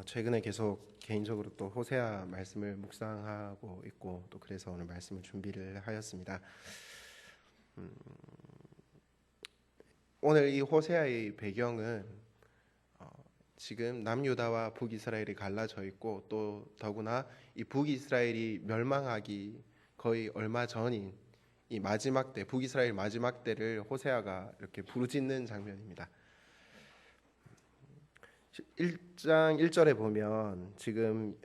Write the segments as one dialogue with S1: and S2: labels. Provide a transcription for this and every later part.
S1: 최근에 계속 개인적으로 또 호세아 말씀을 묵상하고 있고 또 그래서 오늘 말씀을 준비를 하였습니다. 오늘 이 호세아의 배경은 지금 남유다와 북이스라엘이 갈라져 있고 또 더구나 이 북이스라엘이 멸망하기 거의 얼마 전인 이 마지막 때, 북이스라엘 마지막 때를 호세아가 이렇게 부르짖는 장면입니다. 1장 1절에 보면 지금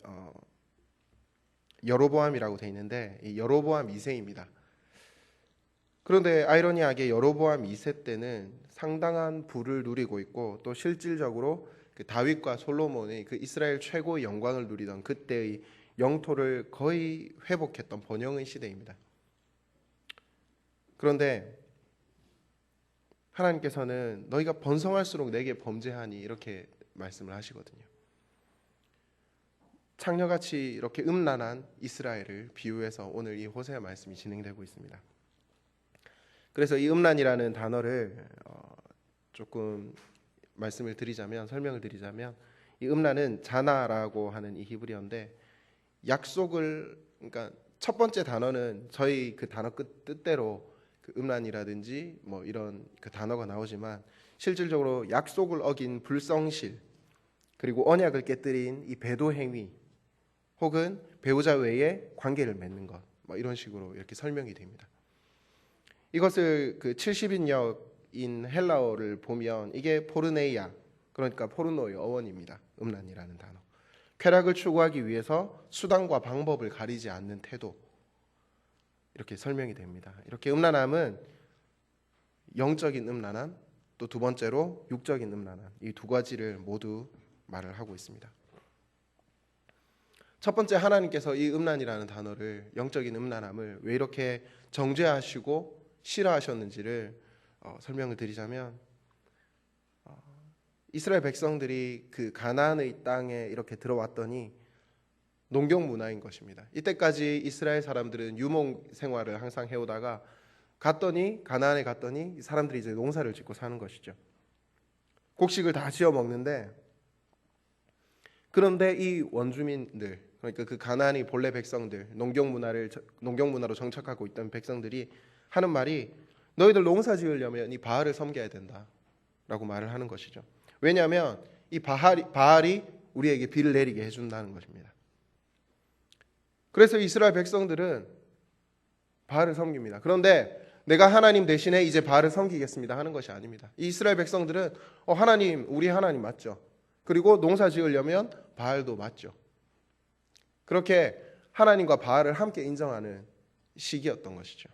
S1: 여로보암이라고 되어 있는데 이 여로보암 2세입니다. 그런데 아이러니하게 여로보암 2세 때는 상당한 부를 누리고 있고 또 실질적으로 그 다윗과 솔로몬의 그 이스라엘 최고의 영광을 누리던 그때의 영토를 거의 회복했던 번영의 시대입니다. 그런데 하나님께서는 너희가 번성할수록 내게 범죄하니 이렇게 말씀을 하시거든요. 창녀같이 이렇게 음란한 이스라엘을 비유해서 오늘 이 호세아 말씀이 진행되고 있습니다. 그래서 이 음란이라는 단어를 조금 설명을 드리자면 이 음란은 자나라고 하는 이 히브리어인데 그러니까 첫 번째 단어는 저희 그 단어 뜻대로 그 음란이라든지 뭐 이런 그 단어가 나오지만 실질적으로 약속을 어긴 불성실 그리고 언약을 깨뜨린 이 배도 행위 혹은 배우자 외에 관계를 맺는 것 뭐 이런 식으로 이렇게 설명이 됩니다. 이것을 그 70인역인 헬라어를 보면 이게 포르네이아 그러니까 포르노의 어원입니다. 음란이라는 단어. 쾌락을 추구하기 위해서 수단과 방법을 가리지 않는 태도 이렇게 설명이 됩니다. 이렇게 음란함은 영적인 음란함 또 두 번째로 육적인 음란함 이 두 가지를 모두 말을 하고 있습니다. 첫 번째 하나님께서 이 음란이라는 단어를 영적인 음란함을 왜 이렇게 정죄하시고 싫어하셨는지를 설명을 드리자면 이스라엘 백성들이 그 가나안의 땅에 이렇게 들어왔더니 농경 문화인 것입니다. 이때까지 이스라엘 사람들은 유목 생활을 항상 해오다가 가나안에 갔더니 사람들이 이제 농사를 짓고 사는 것이죠. 곡식을 다 지어 먹는데 그런데 이 원주민들 그러니까 그 가나안의 본래 백성들 농경 문화로 정착하고 있던 백성들이 하는 말이 너희들 농사 지으려면 이 바알을 섬겨야 된다라고 말을 하는 것이죠. 왜냐하면 이 바알이 우리에게 비를 내리게 해준다는 것입니다. 그래서 이스라엘 백성들은 바알을 섬깁니다. 그런데 내가 하나님 대신에 이제 바알을 섬기겠습니다 하는 것이 아닙니다. 이 이스라엘 백성들은 하나님 우리 하나님 맞죠. 그리고 농사 지으려면 바알도 맞죠. 그렇게 하나님과 바알을 함께 인정하는 시기였던 것이죠.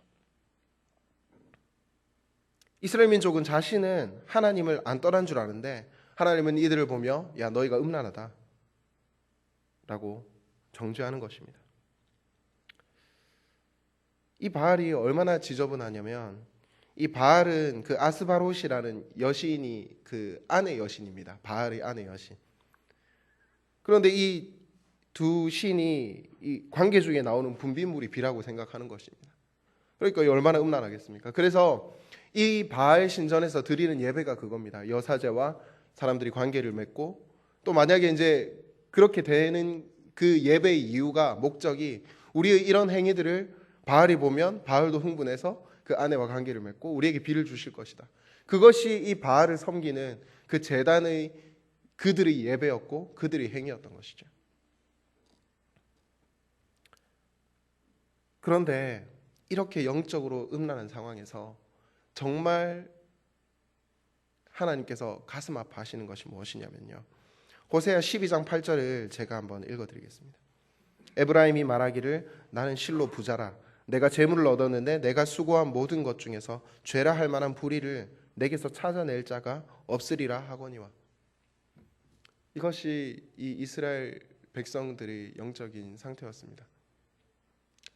S1: 이스라엘 민족은 자신은 하나님을 안 떠난 줄 아는데 하나님은 이들을 보며 야 너희가 음란하다 라고 정죄하는 것입니다. 이 바알이 얼마나 지저분하냐면 이 바알은 그 아스바롯이라는 여신이 그 아내 여신입니다. 바알의 아내 여신. 그런데 이 두 신이 이 관계 중에 나오는 분비물이 비라고 생각하는 것입니다. 그러니까 얼마나 음란하겠습니까? 그래서 이 바알 신전에서 드리는 예배가 그겁니다. 여사제와 사람들이 관계를 맺고 또 만약에 이제 그렇게 되는 그 예배의 이유가 목적이 우리의 이런 행위들을 바알이 보면 바알도 흥분해서 그 아내와 관계를 맺고 우리에게 비를 주실 것이다. 그것이 이 바알을 섬기는 그 제단의 그들의 예배였고 그들의 행위였던 것이죠. 그런데 이렇게 영적으로 음란한 상황에서 정말 하나님께서 가슴 아파하시는 것이 무엇이냐면요. 호세아 12장 8절을 제가 한번 읽어드리겠습니다. 에브라임이 말하기를 나는 실로 부자라 내가 재물을 얻었는데 내가 수고한 모든 것 중에서 죄라 할 만한 불의를 내게서 찾아낼 자가 없으리라 하거니와. 이것이 이 이스라엘 백성들의 영적인 상태였습니다.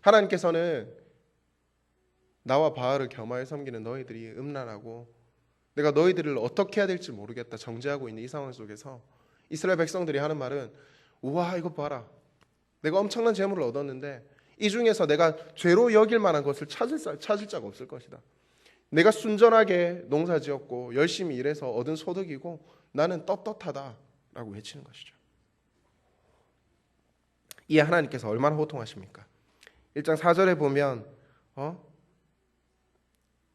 S1: 하나님께서는 나와 바알을 겸하여 섬기는 너희들이 음란하고 내가 너희들을 어떻게 해야 될지 모르겠다 정죄하고 있는 이 상황 속에서 이스라엘 백성들이 하는 말은 우와 이거 봐라 내가 엄청난 재물을 얻었는데 이 중에서 내가 죄로 여길 만한 것을 찾을 자가 없을 것이다. 내가 순전하게 농사지었고 열심히 일해서 얻은 소득이고 나는 떳떳하다라고 외치는 것이죠. 이에 하나님께서 얼마나 호통하십니까? 1장 4절에 보면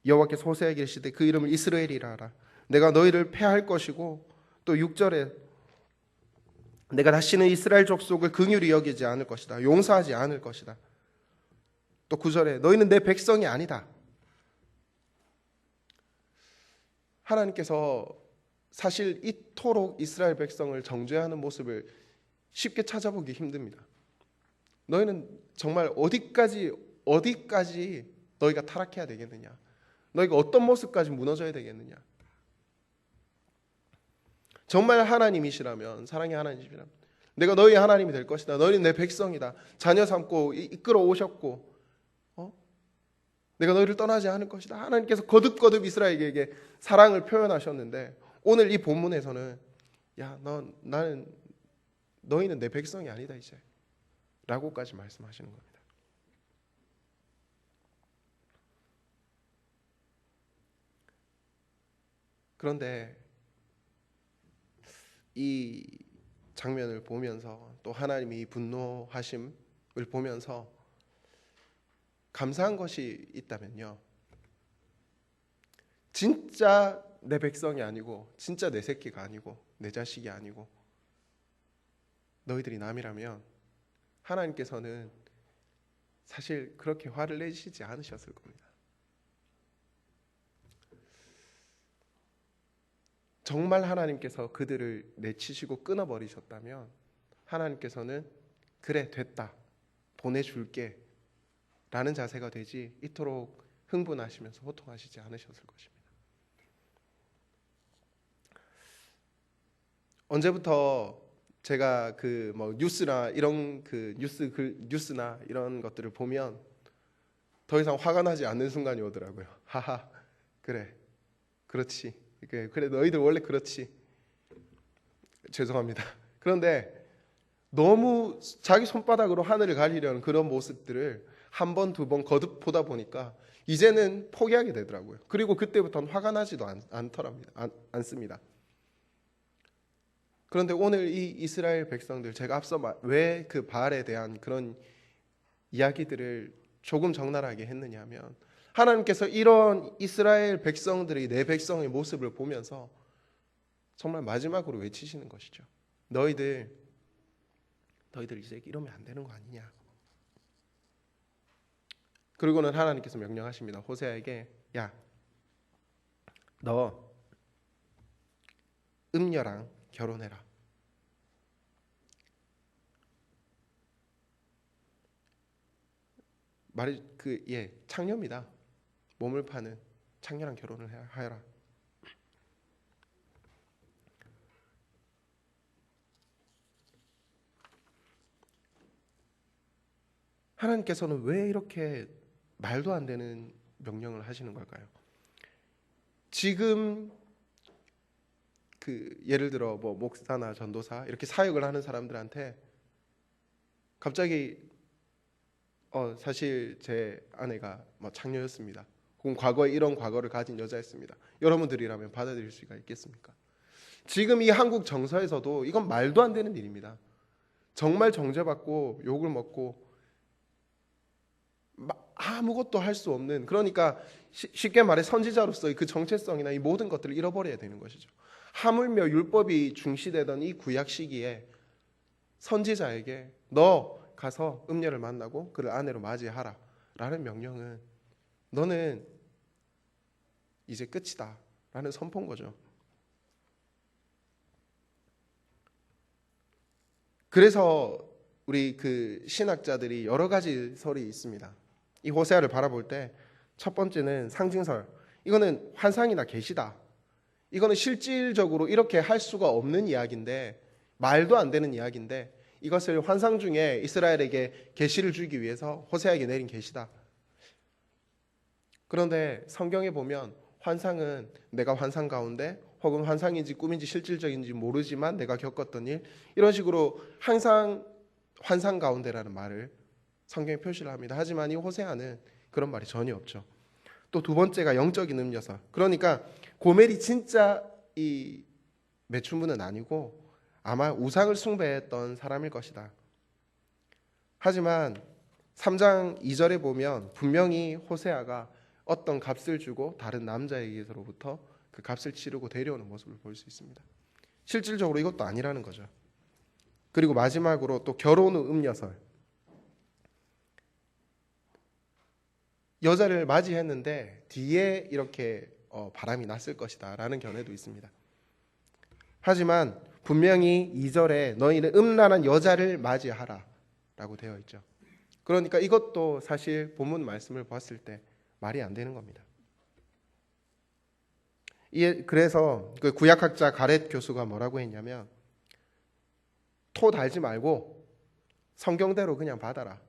S1: 여호와께서 호세아에게 이르시되 그 이름을 이스라엘이라 하라. 내가 너희를 패할 것이고, 또 6절에 내가 다시는 이스라엘 족속을 긍휼히 여기지 않을 것이다. 용서하지 않을 것이다. 또 9절에 너희는 내 백성이 아니다. 하나님께서 사실 이토록 이스라엘 백성을 정죄하는 모습을 쉽게 찾아보기 힘듭니다. 너희는 정말 어디까지 너희가 타락해야 되겠느냐? 너희가 어떤 모습까지 무너져야 되겠느냐? 정말 하나님이시라면, 사랑의 하나님이시라면 내가 너희의 하나님이 될 것이다. 너희는 내 백성이다. 자녀 삼고 이끌어 오셨고 내가 너희를 떠나지 않을 것이다. 하나님께서 거듭거듭 이스라엘에게 사랑을 표현하셨는데, 오늘 이 본문에서는 너희는 내 백성이 아니다 이제 라고까지 말씀하시는 겁니다. 그런데 이 장면을 보면서, 또 하나님이 분노하심을 보면서 감사한 것이 있다면요, 진짜 내 백성이 아니고, 진짜 내 새끼가 아니고, 내 자식이 아니고 너희들이 남이라면 하나님께서는 사실 그렇게 화를 내시지 않으셨을 겁니다. 정말 하나님께서 그들을 내치시고 끊어버리셨다면 하나님께서는 그래 됐다, 보내줄게 라는 자세가 되지 이토록 흥분하시면서 호통하시지 않으셨을 것입니다. 언제부터 제가 뉴스나 이런 뉴스나 이런 것들을 보면 더 이상 화가 나지 않는 순간이 오더라고요. 하하, 그래, 그렇지, 그래 너희들 원래 그렇지. 죄송합니다. 그런데 너무 자기 손바닥으로 하늘을 가리려는 그런 모습들을 한 번, 두 번 거듭 보다 보니까 이제는 포기하게 되더라고요. 그리고 그때부터는 화가 나지도 않습니다. 그런데 오늘 이 이스라엘 백성들, 제가 앞서 왜 그 바알에 대한 그런 이야기들을 조금 적나라하게 했느냐 하면, 하나님께서 이런 이스라엘 백성들이 내 백성의 모습을 보면서 정말 마지막으로 외치시는 것이죠. 너희들 이제 이러면 안 되는 거 아니냐. 그리고는 하나님께서 명령하십니다. 호세아에게, 야, 너 음녀랑 결혼해라. 말이 창녀입니다. 몸을 파는 창녀랑 결혼을 하여라. 하나님께서는 왜 이렇게 말도 안 되는 명령을 하시는 걸까요? 지금 예를 들어 목사나 전도사 이렇게 사역을 하는 사람들한테 갑자기 사실 제 아내가 창녀였습니다. 혹은 과거에 이런 과거를 가진 여자였습니다. 여러분들이라면 받아들일 수가 있겠습니까? 지금 이 한국 정서에서도 이건 말도 안 되는 일입니다. 정말 정죄받고 욕을 먹고 아무것도 할 수 없는, 그러니까 쉽게 말해 선지자로서의 그 정체성이나 이 모든 것들을 잃어버려야 되는 것이죠. 하물며 율법이 중시되던 이 구약 시기에 선지자에게 너 가서 음녀를 만나고 그를 아내로 맞이하라 라는 명령은 너는 이제 끝이다 라는 선포인 거죠. 그래서 우리 신학자들이 여러 가지 설이 있습니다. 이 호세아를 바라볼 때 첫 번째는 상징설, 이거는 환상이나 계시다. 이거는 실질적으로 이렇게 할 수가 없는 이야기인데, 말도 안 되는 이야기인데 이것을 환상 중에 이스라엘에게 계시를 주기 위해서 호세아에게 내린 계시다. 그런데 성경에 보면 환상은 내가 환상 가운데, 혹은 환상인지 꿈인지 실질적인지 모르지만 내가 겪었던 일, 이런 식으로 항상 환상 가운데라는 말을 성경에 표시를 합니다. 하지만 이 호세아는 그런 말이 전혀 없죠. 또 두 번째가 영적인 음녀설, 그러니까 고멜이 진짜 이 매춘부는 아니고 아마 우상을 숭배했던 사람일 것이다. 하지만 3장 2절에 보면 분명히 호세아가 어떤 값을 주고 다른 남자에게서로부터 그 값을 치르고 데려오는 모습을 볼 수 있습니다. 실질적으로 이것도 아니라는 거죠. 그리고 마지막으로 또 결혼 후 음녀설. 여자를 맞이했는데 뒤에 이렇게 바람이 났을 것이다 라는 견해도 있습니다. 하지만 분명히 2절에 너희는 음란한 여자를 맞이하라 라고 되어 있죠. 그러니까 이것도 사실 본문 말씀을 봤을 때 말이 안 되는 겁니다. 그래서 그 구약학자 가렛 교수가 뭐라고 했냐면 토 달지 말고 성경대로 그냥 받아라.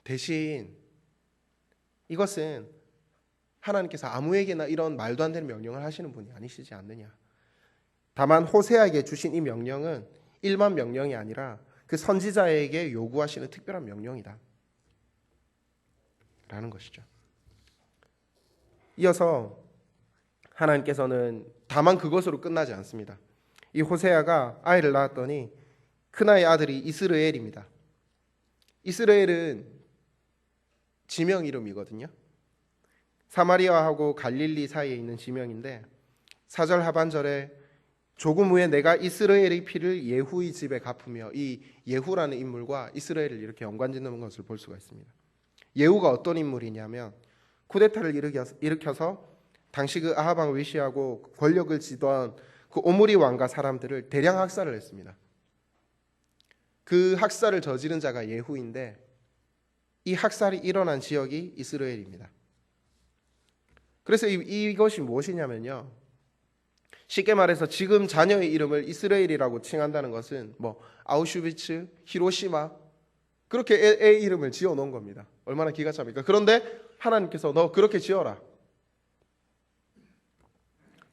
S1: 대신 이것은 하나님께서 아무에게나 이런 말도 안 되는 명령을 하시는 분이 아니시지 않느냐. 다만 호세아에게 주신 이 명령은 일반 명령이 아니라 그 선지자에게 요구하시는 특별한 명령이다 라는 것이죠. 이어서 하나님께서는 다만 그것으로 끝나지 않습니다. 이 호세아가 아이를 낳았더니 큰아이 아들이 이스라엘입니다. 이스라엘은 지명 이름이거든요. 사마리아하고 갈릴리 사이에 있는 지명인데 4절 하반절에 조금 후에 내가 이스라엘의 피를 예후의 집에 갚으며, 이 예후라는 인물과 이스라엘을 이렇게 연관짓는 것을 볼 수가 있습니다. 예후가 어떤 인물이냐면 쿠데타를 일으켜서 당시 그 아합 왕을 위시하고 권력을 쥐던 그 오므리 왕과 사람들을 대량 학살을 했습니다. 그 학살을 저지른 자가 예후인데 이 학살이 일어난 지역이 이스라엘입니다. 그래서 이것이 무엇이냐면요, 쉽게 말해서 지금 자녀의 이름을 이스라엘이라고 칭한다는 것은 뭐 아우슈비츠, 히로시마 그렇게 애 이름을 지어 놓은 겁니다. 얼마나 기가 찹니까? 그런데 하나님께서 너 그렇게 지어라.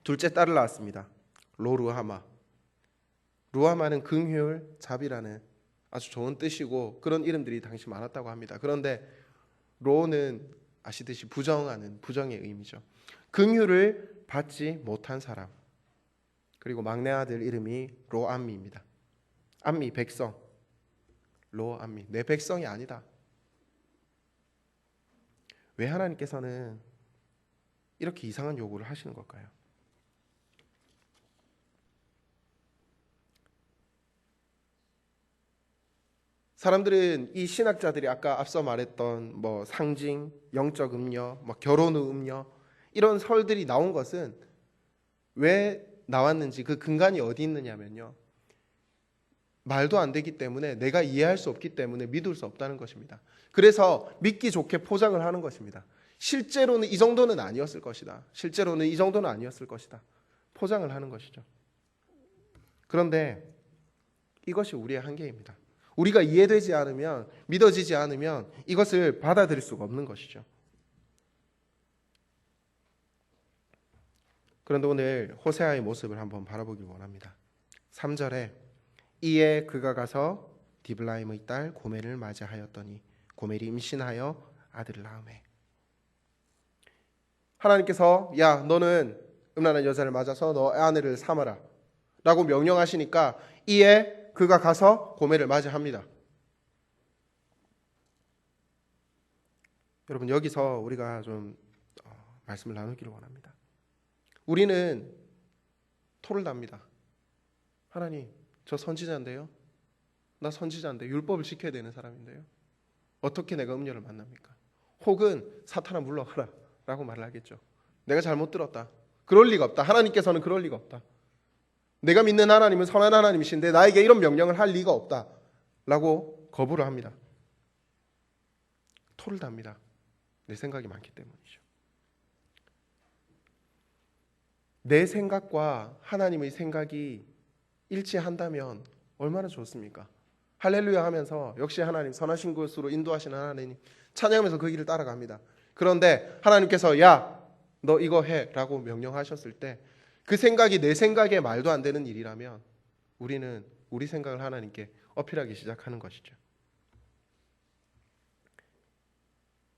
S1: 둘째 딸을 낳았습니다. 로루하마. 루하마는 긍휼, 자비라는 아주 좋은 뜻이고 그런 이름들이 당시 많았다고 합니다. 그런데 로는 아시듯이 부정하는, 부정의 의미죠. 긍휼을 받지 못한 사람. 그리고 막내 아들 이름이 로암미입니다. 암미, 백성. 로암미, 내 백성이 아니다. 왜 하나님께서는 이렇게 이상한 요구를 하시는 걸까요? 사람들은 이 신학자들이 아까 앞서 말했던 뭐 상징, 영적 음녀, 뭐 결혼 후 음녀 이런 설들이 나온 것은 왜 나왔는지 그 근간이 어디 있느냐면요, 말도 안 되기 때문에, 내가 이해할 수 없기 때문에 믿을 수 없다는 것입니다. 그래서 믿기 좋게 포장을 하는 것입니다. 실제로는 이 정도는 아니었을 것이다. 실제로는 이 정도는 아니었을 것이다. 포장을 하는 것이죠. 그런데 이것이 우리의 한계입니다. 우리가 이해되지 않으면, 믿어지지 않으면 이것을 받아들일 수가 없는 것이죠. 그런데 오늘 호세아의 모습을 한번 바라보길 원합니다. 3절에 이에 그가 가서 디블라임의 딸 고멜을 맞이하였더니 고멜이 임신하여 아들을 낳으매. 하나님께서 야 너는 음란한 여자를 맞아서 너 아내를 삼아라 라고 명령하시니까 이에 그가 가서 고멜을 맞이합니다. 여러분, 여기서 우리가 좀 말씀을 나누기를 원합니다. 우리는 토를 답니다. 하나님, 저 선지자인데요. 나 선지자인데 율법을 지켜야 되는 사람인데요. 어떻게 내가 음녀를 만납니까? 혹은 사탄아 물러가라 라고 말을 하겠죠. 내가 잘못 들었다. 그럴 리가 없다. 하나님께서는 그럴 리가 없다. 내가 믿는 하나님은 선한 하나님이신데 나에게 이런 명령을 할 리가 없다 라고 거부를 합니다. 토를 답니다. 내 생각이 많기 때문이죠. 내 생각과 하나님의 생각이 일치한다면 얼마나 좋습니까? 할렐루야 하면서 역시 하나님 선하신 곳으로 인도하시는 하나님 찬양하면서 그 길을 따라갑니다. 그런데 하나님께서 야 너 이거 해 라고 명령하셨을 때 그 생각이 내 생각에 말도 안 되는 일이라면 우리는 우리 생각을 하나님께 어필하기 시작하는 것이죠.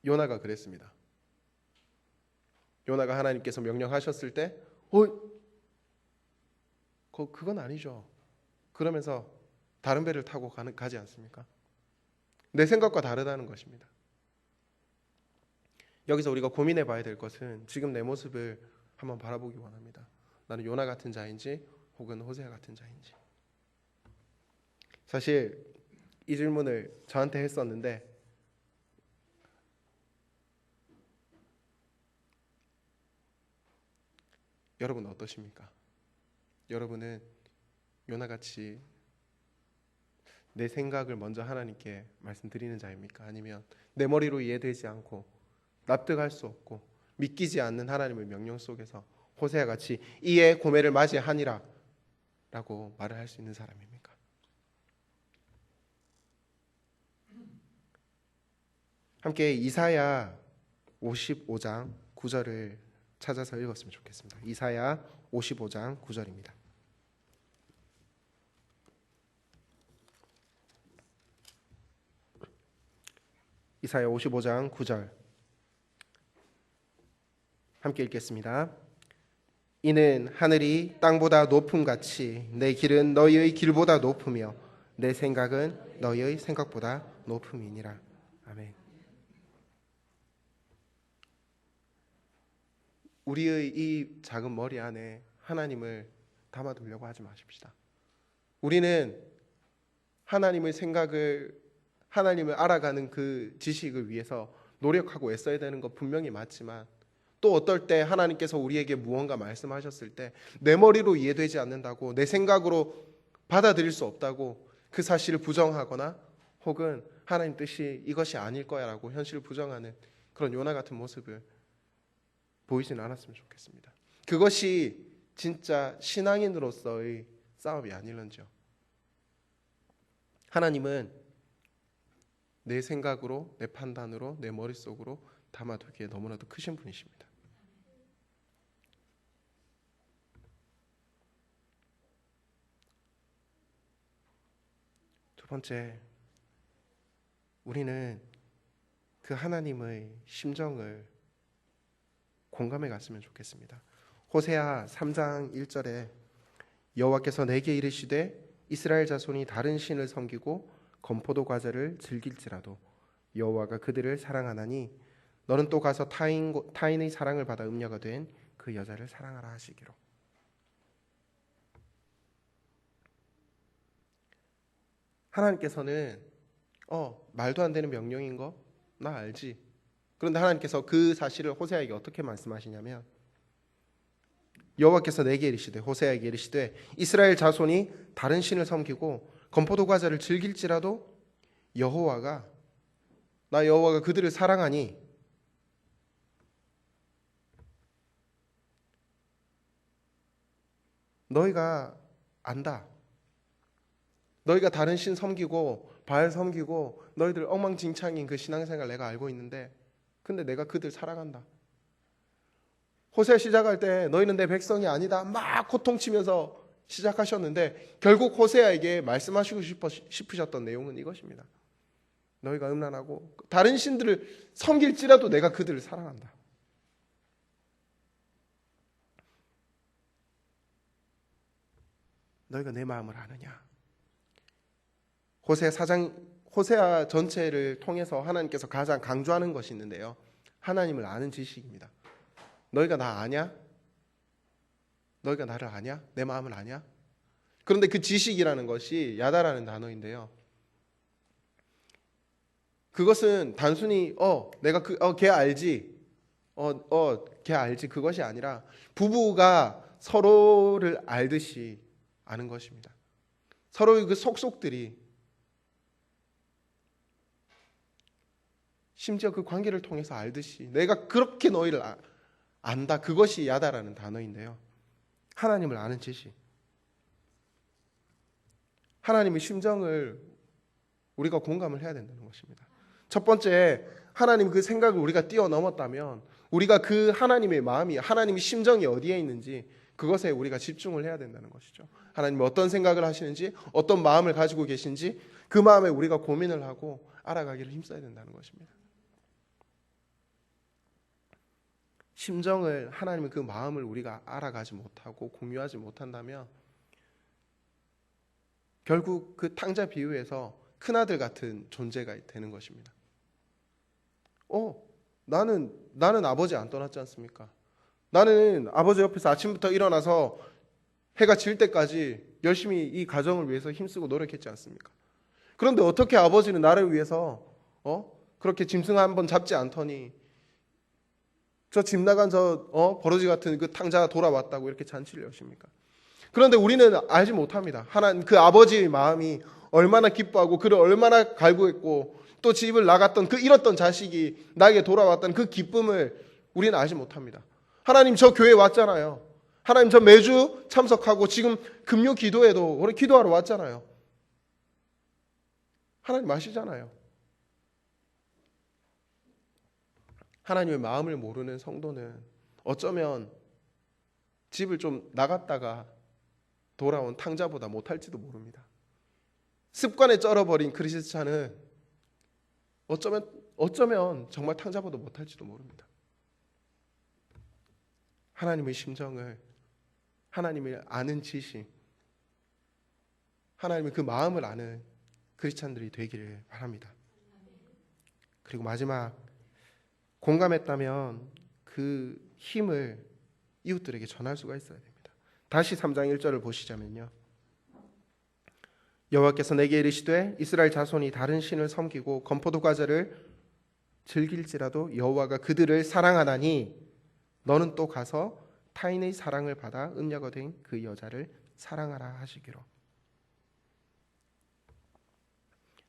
S1: 요나가 그랬습니다. 요나가 하나님께서 명령하셨을 때 그건 아니죠. 그러면서 다른 배를 타고 가지 않습니까? 내 생각과 다르다는 것입니다. 여기서 우리가 고민해 봐야 될 것은 지금 내 모습을 한번 바라보기 원합니다. 나는 요나 같은 자인지 혹은 호세아 같은 자인지. 사실 이 질문을 저한테 했었는데 여러분은 어떠십니까? 여러분은 요나같이 내 생각을 먼저 하나님께 말씀드리는 자입니까? 아니면 내 머리로 이해되지 않고 납득할 수 없고 믿기지 않는 하나님의 명령 속에서 호세아 같이 이에 고매를 맞이하니라 라고 말을 할 수 있는 사람입니까? 함께 이사야 55장 9절을 찾아서 읽었으면 좋겠습니다. 이사야 55장 9절입니다. 이사야 55장 9절 함께 읽겠습니다. 이는 하늘이 땅보다 높음같이 내 길은 너희의 길보다 높으며 내 생각은 너희의 생각보다 높음이니라. 아멘. 우리의 이 작은 머리 안에 하나님을 담아두려고 하지 마십시다. 우리는 하나님의 생각을, 하나님을 알아가는 그 지식을 위해서 노력하고 애써야 되는 것 분명히 맞지만 또 어떨 때 하나님께서 우리에게 무언가 말씀하셨을 때 내 머리로 이해되지 않는다고, 내 생각으로 받아들일 수 없다고 그 사실을 부정하거나 혹은 하나님 뜻이 이것이 아닐 거야 라고 현실을 부정하는 그런 요나 같은 모습을 보이지는 않았으면 좋겠습니다. 그것이 진짜 신앙인으로서의 싸움이 아닐런지요. 하나님은 내 생각으로, 내 판단으로, 내 머릿속으로 담아두기에 너무나도 크신 분이십니다. 두 번째, 우리는 그 하나님의 심정을 공감해 갔으면 좋겠습니다. 호세아 3장 1절에 여호와께서 내게 이르시되 이스라엘 자손이 다른 신을 섬기고 건포도 과자를 즐길지라도 여호와가 그들을 사랑하나니 너는 또 가서 타인의 사랑을 받아 음녀가 된 그 여자를 사랑하라 하시기로. 하나님께서는 말도 안 되는 명령인 거 나 알지. 그런데 하나님께서 그 사실을 호세아에게 어떻게 말씀하시냐면 여호와께서 내게 이르시되, 호세아에게 이르시되 이스라엘 자손이 다른 신을 섬기고 건포도 과자를 즐길지라도 여호와가 그들을 사랑하니 너희가 안다. 너희가 다른 신 섬기고 바알 섬기고 너희들 엉망진창인 그 신앙생활 내가 알고 있는데 근데 내가 그들 사랑한다. 호세 시작할 때 너희는 내 백성이 아니다 막 호통치면서 시작하셨는데 결국 호세아에게 말씀하시고 싶으셨던 내용은 이것입니다. 너희가 음란하고 다른 신들을 섬길지라도 내가 그들을 사랑한다. 너희가 내 마음을 아느냐. 호세아 전체를 통해서 하나님께서 가장 강조하는 것이 있는데요. 하나님을 아는 지식입니다. 너희가 나 아냐? 너희가 나를 아냐? 내 마음을 아냐? 그런데 그 지식이라는 것이 야다라는 단어인데요. 그것은 단순히 내가 걔 알지. 걔 알지. 그것이 아니라 부부가 서로를 알듯이 아는 것입니다. 서로의 그 속속들이 심지어 그 관계를 통해서 알듯이 내가 그렇게 너희를 안다. 그것이 야다라는 단어인데요. 하나님을 아는 지식. 하나님의 심정을 우리가 공감을 해야 된다는 것입니다. 첫 번째, 하나님 그 생각을 우리가 뛰어넘었다면 우리가 그 하나님의 마음이, 하나님의 심정이 어디에 있는지 그것에 우리가 집중을 해야 된다는 것이죠. 하나님이 어떤 생각을 하시는지, 어떤 마음을 가지고 계신지 그 마음에 우리가 고민을 하고 알아가기를 힘써야 된다는 것입니다. 심정을, 하나님의 그 마음을 우리가 알아가지 못하고 공유하지 못한다면 결국 그 탕자 비유에서 큰아들 같은 존재가 되는 것입니다. 나는 아버지 안 떠났지 않습니까? 나는 아버지 옆에서 아침부터 일어나서 해가 질 때까지 열심히 이 가정을 위해서 힘쓰고 노력했지 않습니까? 그런데 어떻게 아버지는 나를 위해서 그렇게 짐승 한번 잡지 않더니 저 집 나간 버러지 같은 그 탕자가 돌아왔다고 이렇게 잔치를 여십니까? 그런데 우리는 알지 못합니다. 하나님 그 아버지의 마음이 얼마나 기뻐하고 그를 얼마나 갈구했고 또 집을 나갔던 그 잃었던 자식이 나에게 돌아왔다는 그 기쁨을 우리는 알지 못합니다. 하나님 저 교회 왔잖아요. 하나님 저 매주 참석하고 지금 금요 기도에도 우리 기도하러 왔잖아요. 하나님 아시잖아요. 하나님의 마음을 모르는 성도는 어쩌면 집을 좀 나갔다가 돌아온 탕자보다 못할지도 모릅니다. 습관에 쩔어버린 크리스찬은 어쩌면 정말 탕자보다 못할지도 모릅니다. 하나님의 심정을, 하나님을 아는 지식, 하나님의 그 마음을 아는 크리스찬들이 되기를 바랍니다. 그리고 마지막, 공감했다면 그 힘을 이웃들에게 전할 수가 있어야 됩니다. 다시 3장 1절을 보시자면요. 여호와께서 내게 이르시되 이스라엘 자손이 다른 신을 섬기고 건포도 과자를 즐길지라도 여호와가 그들을 사랑하나니 너는 또 가서 타인의 사랑을 받아 음녀가 된 그 여자를 사랑하라 하시기로.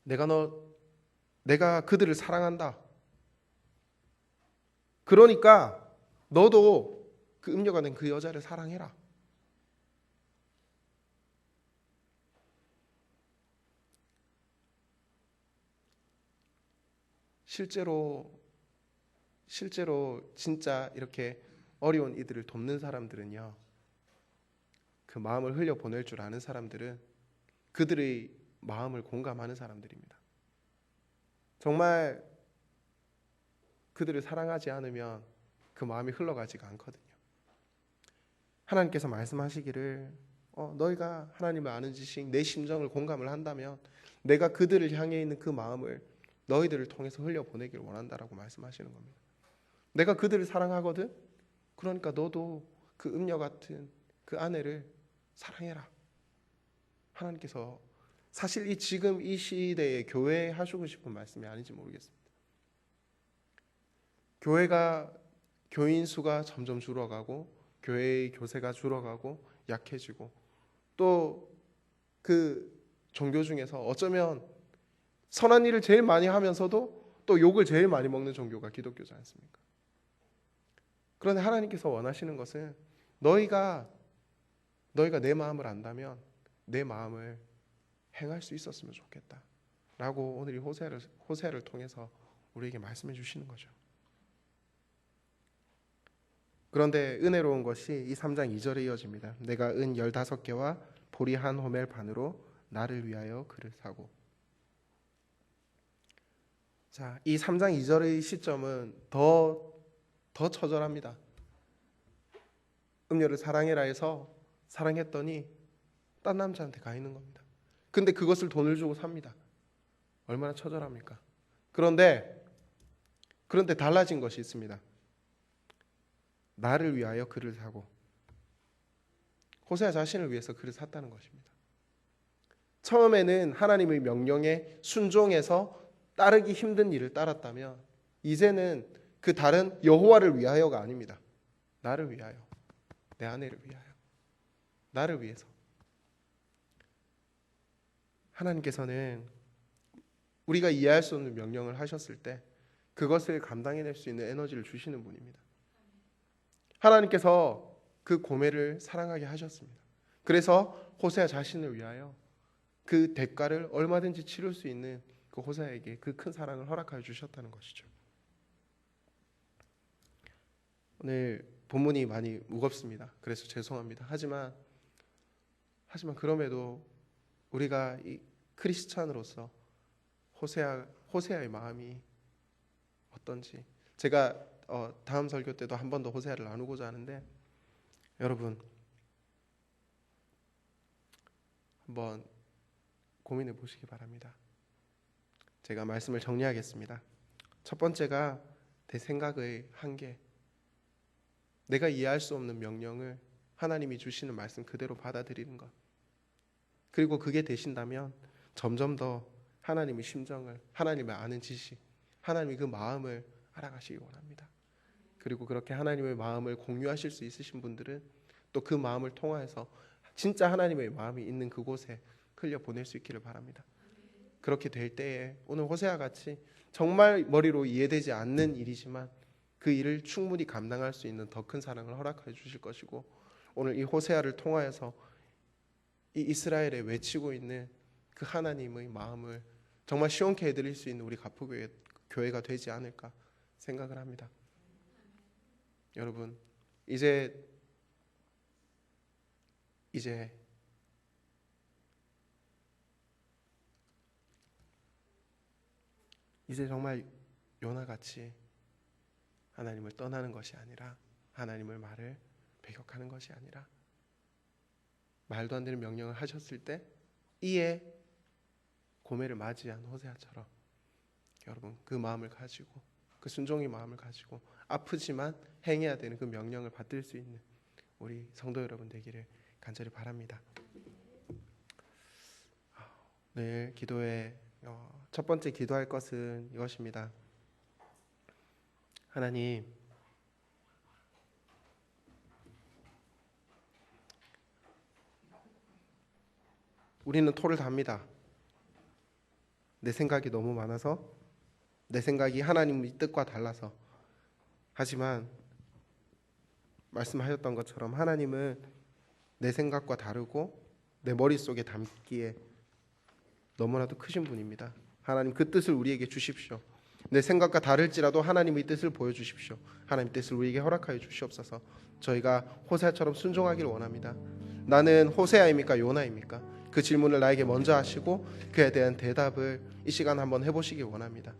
S1: 내가 그들을 사랑한다. 그러니까 너도 그 음녀가 된 그 여자를 사랑해라. 실제로 진짜 이렇게 어려운 이들을 돕는 사람들은요, 그 마음을 흘려보낼 줄 아는 사람들은 그들의 마음을 공감하는 사람들입니다. 정말 그들을 사랑하지 않으면 그 마음이 흘러가지가 않거든요. 하나님께서 말씀하시기를 너희가 하나님을 아는 지식, 내 심정을 공감을 한다면 내가 그들을 향해 있는 그 마음을 너희들을 통해서 흘려보내기를 원한다라고 말씀하시는 겁니다. 내가 그들을 사랑하거든? 그러니까 너도 그 음녀 같은 그 아내를 사랑해라. 하나님께서 사실 지금 이 시대에 교회에 하시고 싶은 말씀이 아닌지 모르겠습니다. 교인 수가 점점 줄어가고 교회의 교세가 줄어가고 약해지고 또 그 종교 중에서 어쩌면 선한 일을 제일 많이 하면서도 또 욕을 제일 많이 먹는 종교가 기독교지 않습니까? 그런데 하나님께서 원하시는 것은 너희가 내 마음을 안다면 내 마음을 행할 수 있었으면 좋겠다 라고 오늘 이 호세아를 통해서 우리에게 말씀해 주시는 거죠. 그런데 은혜로운 것이 이 3장 2절에 이어집니다. 내가 은 15개와 보리 한 호멜 반으로 나를 위하여 그를 사고. 자, 이 3장 2절의 시점은 더 처절합니다. 음녀를 사랑해라 해서 사랑했더니 딴 남자한테 가 있는 겁니다. 근데 그것을 돈을 주고 삽니다. 얼마나 처절합니까? 그런데 달라진 것이 있습니다. 나를 위하여 그를 사고, 호세아 자신을 위해서 그를 샀다는 것입니다. 처음에는 하나님의 명령에 순종해서 따르기 힘든 일을 따랐다면 이제는 그 다른 여호와를 위하여가 아닙니다. 나를 위하여, 내 아내를 위하여, 나를 위해서. 하나님께서는 우리가 이해할 수 없는 명령을 하셨을 때 그것을 감당해낼 수 있는 에너지를 주시는 분입니다. 하나님께서 그 고멜을 사랑하게 하셨습니다. 그래서 호세아 자신을 위하여 그 대가를 얼마든지 치를 수 있는 그 호세아에게 그 큰 사랑을 허락하여 주셨다는 것이죠. 오늘 본문이 많이 무겁습니다. 그래서 죄송합니다. 하지만 그럼에도 우리가 이 크리스찬으로서 호세아의 마음이 어떤지 제가 다음 설교 때도 한 번 더 호세아를 나누고자 하는데, 여러분 한번 고민해 보시기 바랍니다. 제가 말씀을 정리하겠습니다. 첫 번째가 내 생각의 한계, 내가 이해할 수 없는 명령을 하나님이 주시는 말씀 그대로 받아들이는 것, 그리고 그게 되신다면 점점 더 하나님의 심정을, 하나님의 아는 지식, 하나님의 그 마음을 알아가시기 원합니다. 그리고 그렇게 하나님의 마음을 공유하실 수 있으신 분들은 또 그 마음을 통하여서 진짜 하나님의 마음이 있는 그곳에 흘려보낼 수 있기를 바랍니다. 그렇게 될 때에 오늘 호세아 같이 정말 머리로 이해되지 않는 일이지만 그 일을 충분히 감당할 수 있는 더 큰 사랑을 허락해 주실 것이고, 오늘 이 호세아를 통하여서 이 이스라엘에 외치고 있는 그 하나님의 마음을 정말 시원케 해드릴 수 있는 우리 가포교회가 되지 않을까 생각을 합니다. 여러분, 이제 정말 요나같이 하나님을 떠나는 것이 아니라, 하나님의 말을 배격하는 것이 아니라, 말도 안 되는 명령을 하셨을 때 이에 고매를 맞이한 호세아처럼 여러분 그 마음을 가지고, 그 순종의 마음을 가지고 아프지만 행해야 되는 그 명령을 받들 수 있는 우리 성도 여러분 되기를 간절히 바랍니다. 내일 기도에 첫 번째 기도할 것은 이것입니다. 하나님, 우리는 토를 답니다. 내 생각이 너무 많아서, 내 생각이 하나님의 뜻과 달라서. 하지만 말씀하셨던 것처럼 하나님은 내 생각과 다르고 내 머릿속에 담기에 너무나도 크신 분입니다. 하나님 그 뜻을 우리에게 주십시오. 내 생각과 다를지라도 하나님의 뜻을 보여주십시오. 하나님 뜻을 우리에게 허락하여 주시옵소서. 저희가 호세아처럼 순종하기를 원합니다. 나는 호세아입니까 요나입니까? 그 질문을 나에게 먼저 하시고 그에 대한 대답을 이 시간 한번 해보시기 원합니다.